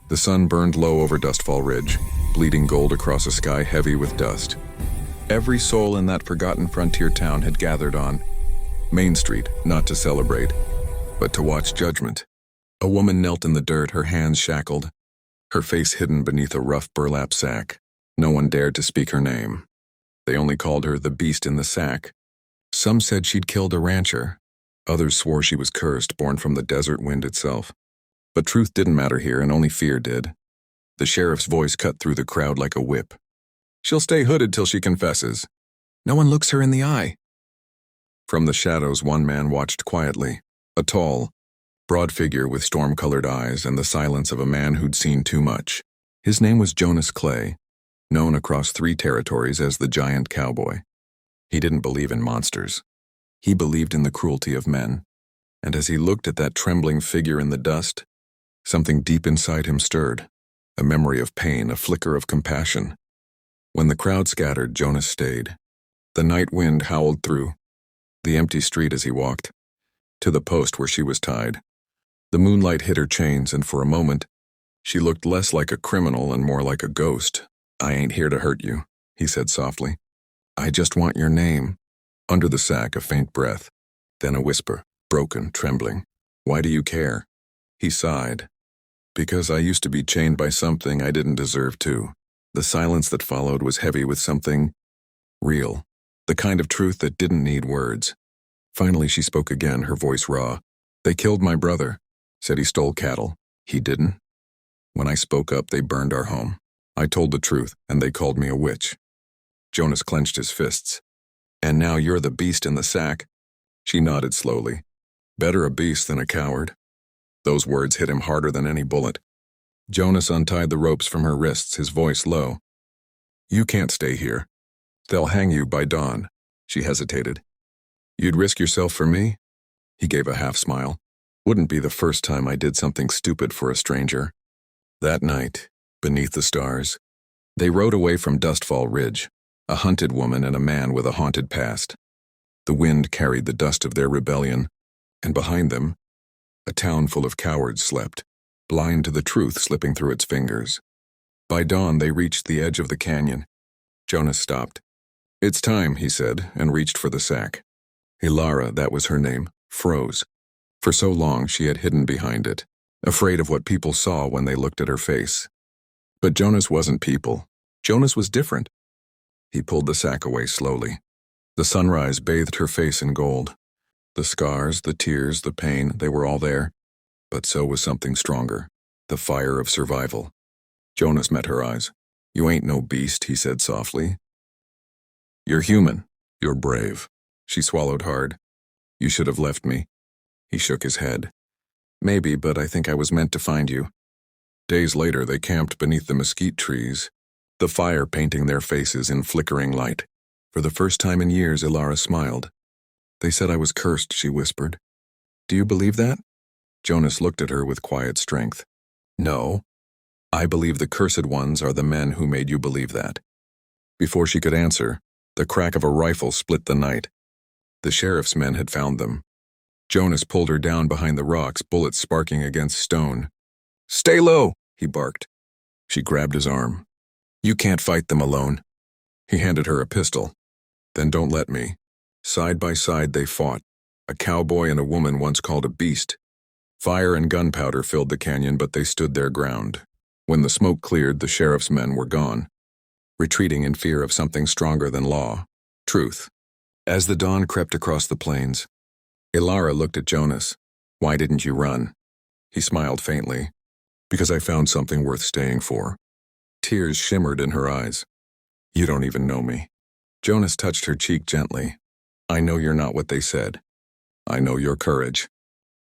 The sun burned low over Dustfall Ridge, bleeding gold across a sky heavy with dust. Every soul in that forgotten frontier town had gathered on Main Street, not to celebrate, but to watch judgment. A woman knelt in the dirt, her hands shackled, her face hidden beneath a rough burlap sack. No one dared to speak her name. They only called her the beast in the sack. Some said she'd killed a rancher. Others swore she was cursed, born from the desert wind itself. But truth didn't matter here, and only fear did. The sheriff's voice cut through the crowd like a whip. She'll stay hooded till she confesses. No one looks her in the eye. From the shadows, one man watched quietly, a tall, broad figure with storm-colored eyes and the silence of a man who'd seen too much. His name was Jonas Clay, known across 3 territories as the Giant Cowboy. He didn't believe in monsters. He believed in the cruelty of men. And as he looked at that trembling figure in the dust, something deep inside him stirred, a memory of pain, a flicker of compassion. When the crowd scattered, Jonas stayed. The night wind howled through the empty street as he walked to the post where she was tied. The moonlight hit her chains, and for a moment, she looked less like a criminal and more like a ghost. "I ain't here to hurt you," he said softly. "I just want your name." Under the sack, a faint breath, then a whisper, broken, trembling. "Why do you care?" He sighed. "Because I used to be chained by something I didn't deserve to." The silence that followed was heavy with something real, the kind of truth that didn't need words. Finally she spoke again, her voice raw. "They killed my brother. Said he stole cattle. He didn't. When I spoke up, they burned our home. I told the truth, and they called me a witch." Jonas clenched his fists. "And now you're the beast in the sack?" She nodded slowly. "Better a beast than a coward." Those words hit him harder than any bullet. Jonas untied the ropes from her wrists, his voice low. "You can't stay here. They'll hang you by dawn." She hesitated. "You'd risk yourself for me?" He gave a half smile. "Wouldn't be the first time I did something stupid for a stranger." That night, beneath the stars, they rode away from Dustfall Ridge, a hunted woman and a man with a haunted past. The wind carried the dust of their rebellion, and behind them, a town full of cowards slept, blind to the truth slipping through its fingers. By dawn, they reached the edge of the canyon. Jonas stopped. "It's time," he said, and reached for the sack. Ilara, that was her name, froze. For so long she had hidden behind it, afraid of what people saw when they looked at her face. But Jonas wasn't people. Jonas was different. He pulled the sack away slowly. The sunrise bathed her face in gold. The scars, the tears, the pain, they were all there. But so was something stronger, the fire of survival. Jonas met her eyes. "You ain't no beast," he said softly. "You're human. You're brave." She swallowed hard. "You should have left me." He shook his head. "Maybe, but I think I was meant to find you." Days later, they camped beneath the mesquite trees, the fire painting their faces in flickering light. For the first time in years, Ilara smiled. "They said I was cursed," she whispered. "Do you believe that?" Jonas looked at her with quiet strength. "No. I believe the cursed ones are the men who made you believe that." Before she could answer, the crack of a rifle split the night. The sheriff's men had found them. Jonas pulled her down behind the rocks, bullets sparking against stone. "Stay low," he barked. She grabbed his arm. "You can't fight them alone." He handed her a pistol. "Then don't let me." Side by side they fought, a cowboy and a woman once called a beast. Fire and gunpowder filled the canyon, but they stood their ground. When the smoke cleared, the sheriff's men were gone, retreating in fear of something stronger than law, truth. As the dawn crept across the plains, Ilara looked at Jonas. "Why didn't you run?" He smiled faintly. "Because I found something worth staying for." Tears shimmered in her eyes. "You don't even know me." Jonas touched her cheek gently. "I know you're not what they said. I know your courage.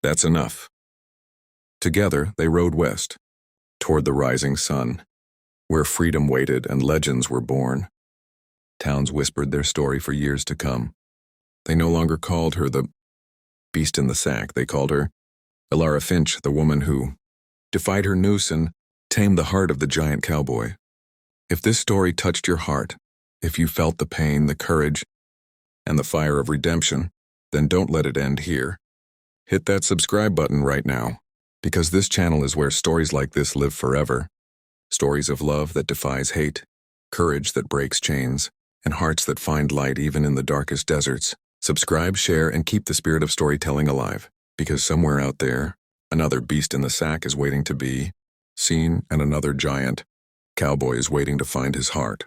That's enough." Together, they rode west, toward the rising sun, where freedom waited and legends were born. Towns whispered their story for years to come. They no longer called her the beast in the sack. They called her Ilara Finch, the woman who defied her noose and tamed the heart of the giant cowboy. If this story touched your heart, if you felt the pain, the courage, and the fire of redemption, then don't let it end here. Hit that subscribe button right now, Because this channel is where stories like this live forever. Stories of love that defies hate, courage that breaks chains, and hearts that find light even in the darkest deserts. Subscribe, share, and keep the spirit of storytelling alive. Because somewhere out there, another beast in the sack is waiting to be seen, and another giant cowboy is waiting to find his heart.